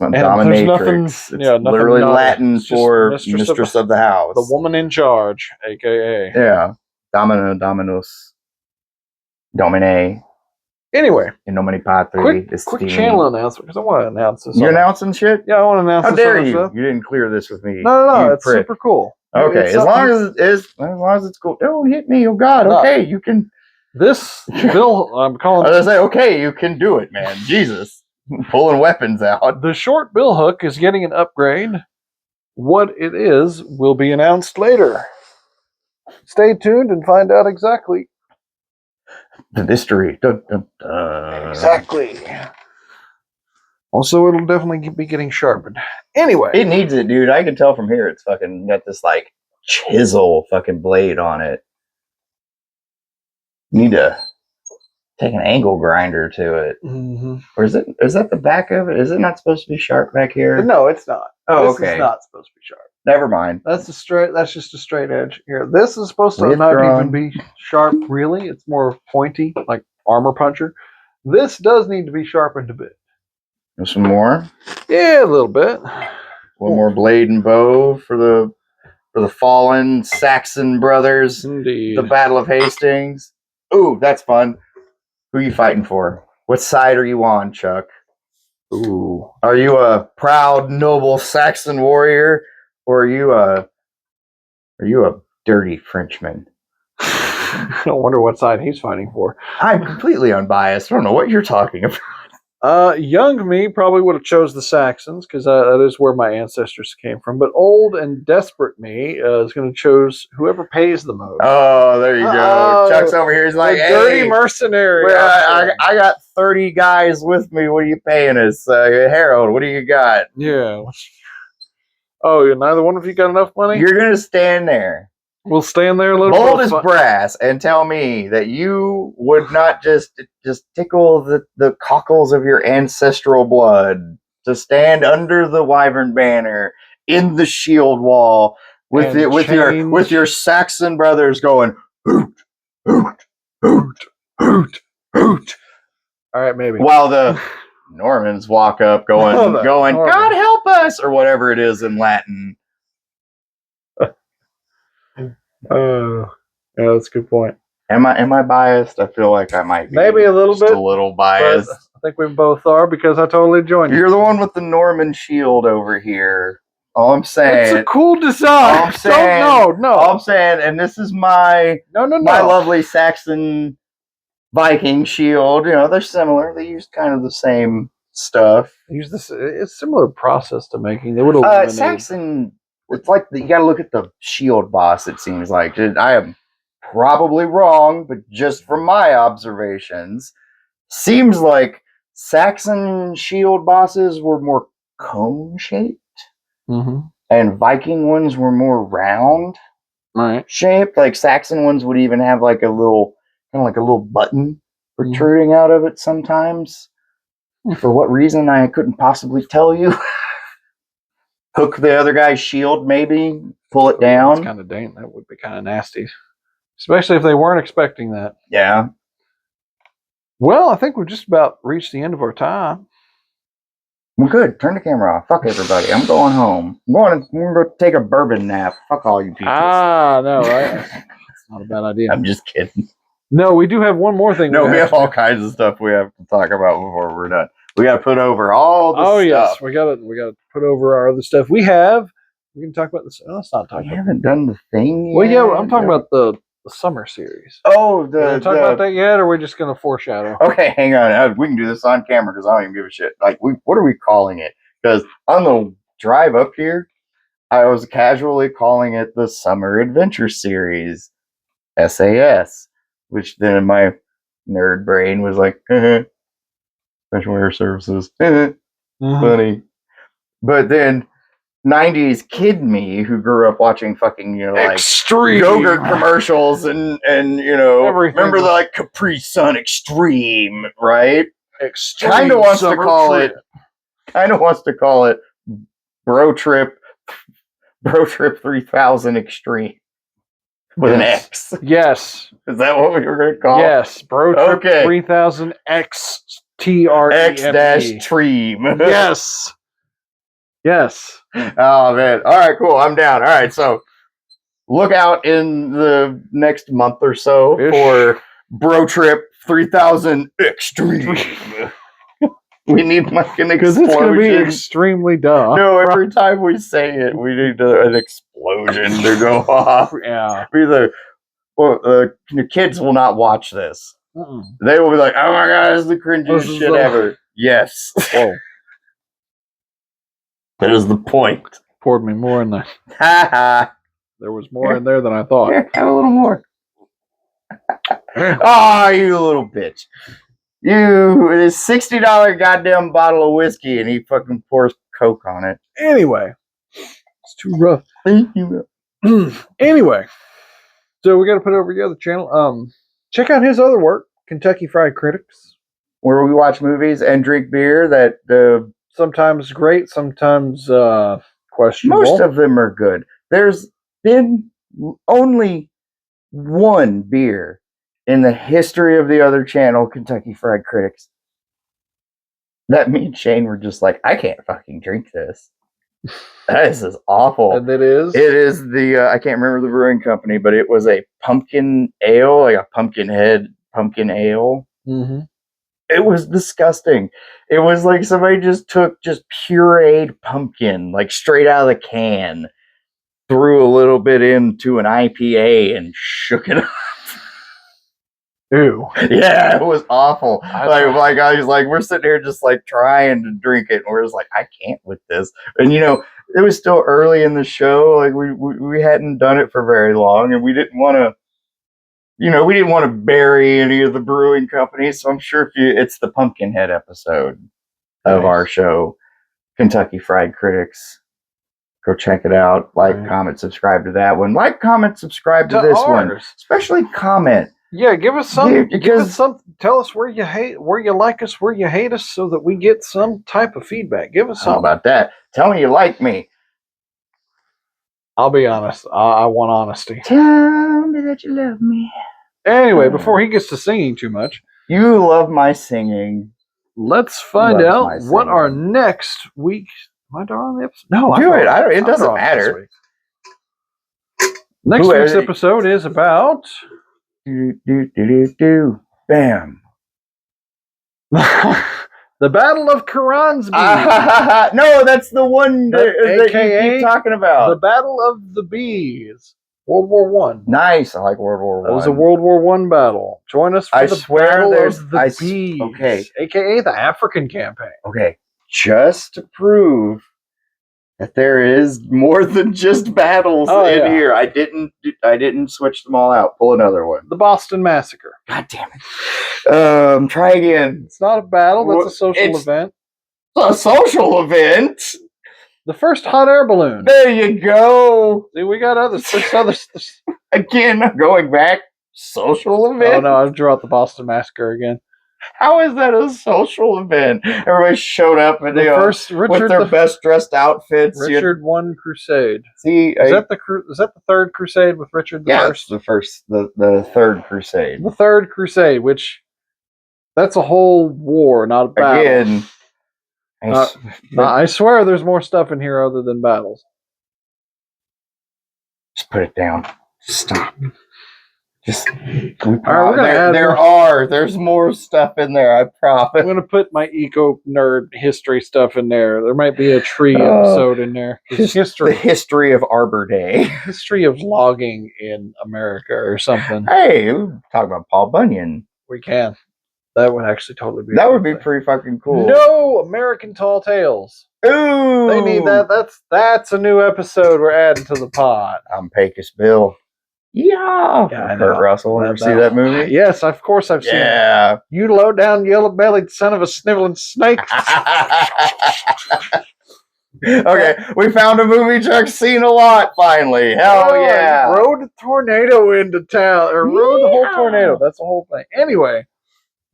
dominatrix. It's literally Latin for mistress of the house, the woman in charge, aka domino, dominus, domine. Anyway, in nomine patri. Quick channel announcement because I want to announce this. You're announcing shit? Yeah, I want to announce. How dare you? You didn't clear this with me. No, it's super cool. Okay, as long as it's cool. Don't hit me, oh God. No. Okay, you can. This bill, I'm calling. I was gonna say, okay, you can do it, man. Jesus, pulling weapons out. The short bill hook is getting an upgrade. What it is will be announced later. Stay tuned and find out exactly. The mystery. Exactly. Also, it'll definitely be getting sharpened. Anyway. It needs it, dude. I can tell from here it's fucking got this, like, chisel fucking blade on it. You need to take an angle grinder to it. Mm-hmm. Or is that the back of it? Is it not supposed to be sharp back here? No, it's not. Oh, this is not supposed to be sharp. Never mind. That's just a straight edge here. This is supposed to not even be sharp, really. It's more pointy, like armor puncher. This does need to be sharpened a bit. Some more? Yeah, a little bit. One more blade and bow for the for the fallen Saxon brothers. Indeed. The Battle of Hastings. Ooh, that's fun. Who are you fighting for? What side are you on, Chuck? Ooh. Are you a proud, noble Saxon warrior, or are you a dirty Frenchman? I wonder what side he's fighting for. I'm completely unbiased. I don't know what you're talking about. Young me probably would have chose the Saxons because that is where my ancestors came from. But old and desperate me is going to choose whoever pays the most. Oh, there you go. Chuck's over here. He's like, the hey, dirty mercenary. I got 30 guys with me. What are you paying us? Harold, what do you got? Yeah. Oh, neither one of you got enough money? You're going to stand there. We'll stand there a little bold as brass and tell me that you would not just tickle the cockles of your ancestral blood to stand under the Wyvern banner in the Shieldwall with your Saxon brothers going hoot, hoot, hoot, hoot, hoot. All right, maybe. While the Normans walk up going, God help us, or whatever it is in Latin. Yeah, that's a good point. Am I biased? I feel like I might be. Maybe a little bit. A little biased. I think we both are because I totally joined you. You're the one with the Norman shield over here. All I'm saying. It's a cool design. All I'm saying. No. All I'm saying, and this is my my lovely Saxon Viking shield. You know, they're similar. They use kind of the same stuff. Use this. It's a similar process to making. They would eliminate. Saxon. It's like you got to look at the shield boss. It seems like I am probably wrong, but just from my observations, seems like Saxon shield bosses were more cone shaped, and Viking ones were more round shaped. Like Saxon ones would even have like a little button protruding out of it sometimes. For what reason, I couldn't possibly tell you. Hook the other guy's shield, maybe pull it down. That's kind of dang. That would be kind of nasty, especially if they weren't expecting that. Yeah. Well, I think we've just about reached the end of our time. Well, good. Turn the camera off. Fuck everybody. I'm going home. I'm going to take a bourbon nap. Fuck all you people. No, right? That's not a bad idea. I'm just kidding. No, we do have one more thing. No, we have all kinds of stuff we have to talk about before we're done. We got to put over all the stuff. Yes, we got to put over our other stuff. We can talk about this. Let's not talk. We haven't done the thing yet. Well, yeah, I'm talking about the summer series. Oh, talk about that yet, or are we just going to foreshadow? Okay, hang on. We can do this on camera because I don't even give a shit. Like, what are we calling it? Because on the drive up here, I was casually calling it the Summer Adventure Series, SAS, which then in my nerd brain was like, Special Air Services, funny. But then 90s kid me who grew up watching fucking, like Extreme Go-Gurt commercials and everything. Remember the like Capri Sun Extreme, right? Extreme kind of wants to call it Bro Trip 3000 Extreme with an X. Yes. Is that what we were going to call it? Yes, Bro Trip 3000 XTREME. Yes. Yes. Oh, man. All right, cool. I'm down. All right, so look out in the next month or so for Bro Trip 3000 Extreme. We need like an explosion. Because it's going to be extremely dumb. No, every time we say it, we need an explosion to go off. Yeah. The kids will not watch this. They will be like, oh my God, this is the cringiest shit ever. Yes. Whoa. That is the point. Poured me more in there. There was more in there than I thought. Here, have a little more. Oh, you little bitch. You, it is $60 goddamn bottle of whiskey and he fucking pours Coke on it. Anyway. It's too rough. Thank you. Anyway. So we got to put over the other channel. Check out his other work, Kentucky Fried Critics. Where we watch movies and drink beer that sometimes great, sometimes questionable. Most of them are good. There's been only one beer in the history of the other channel, Kentucky Fried Critics, that me and Shane were just like, I can't fucking drink this. This is awful. And it is? It is the, I can't remember the brewing company, but it was a pumpkin ale, like a pumpkin ale. Mm-hmm. It was disgusting. It was like somebody just took pureed pumpkin, like straight out of the can, threw a little bit into an IPA and shook it up. Ew. Yeah, it was awful. Like I was like, we're sitting here just like trying to drink it, and we're just like, I can't with this. And it was still early in the show. Like we hadn't done it for very long, and we didn't want to bury any of the brewing companies. So I'm sure it's the Pumpkinhead episode of our show, Kentucky Fried Critics. Go check it out. Like, comment, subscribe to that one. Like, comment, subscribe to this one. Especially comment. Yeah, give us some. Give us some. Tell us where you like us, where you hate us, so that we get some type of feedback. Give us something. How about that? Tell me you like me. I'll be honest. I want honesty. Tell me that you love me. Anyway, before he gets to singing too much, you love my singing. Let's find out what our next week. Am I on the episode? No, do it. It doesn't matter. Next week's episode is about. Bam. The Battle of Kharansby. No, that's the one that you keep talking about. The Battle of the Bees. World War One. Nice. I like World War One. That was a World War One battle. Join us for the Battle of the Bees. Okay. AKA the African campaign. Okay. Just to prove that there is more than just battles in here. I didn't switch them all out. Pull another one. The Boston Massacre. God damn it. Try again. It's not a battle, that's a social event. It's a social event. The first hot air balloon. There you go. See, we got others. There's others. Again, going back. Social event. Oh no, I drew out the Boston Massacre again. How is that a social event? Everybody showed up and with their best dressed outfits. Richard won Crusade. See, is that the third Crusade with Richard the First? The third Crusade. The third Crusade, which that's a whole war, not a battle. Again, I swear there's more stuff in here other than battles. Just put it down. Stop. Just there's more stuff in there, I promise. I'm gonna put my eco nerd history stuff in there. There might be a tree episode in there. The history of Arbor Day. History of logging in America or something. Hey, talk about Paul Bunyan. We can. That would actually totally be. That would be pretty fucking cool. No, American Tall Tales. Ooh, they need that. That's a new episode we're adding to the pod. I'm Pecos Bill. Yeah, Kurt Russell. Ever see that movie? Yes, of course I've seen it. Yeah. You low down, yellow bellied son of a sniveling snake. Okay, we found a movie Chuck's seen a lot finally. Hell yeah. Rode a tornado into town, or rode the whole tornado. That's the whole thing. Anyway,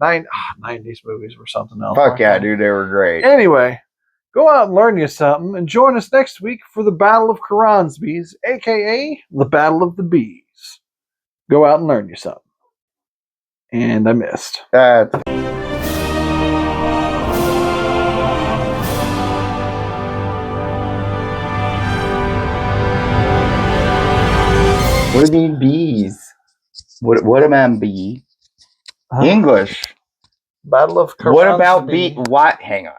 90s movies were something else. Fuck yeah, dude, they were great. Anyway, go out and learn you something, and join us next week for the Battle of Kharansby's, a.k.a. the Battle of the Bees. Go out and learn you something. And I missed. What do you mean bees? What am I bee? Huh? English. Battle of Kharansby. What about bee? What? Hang on.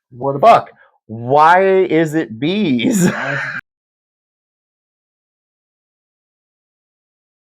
What about? Fuck. Why is it bees?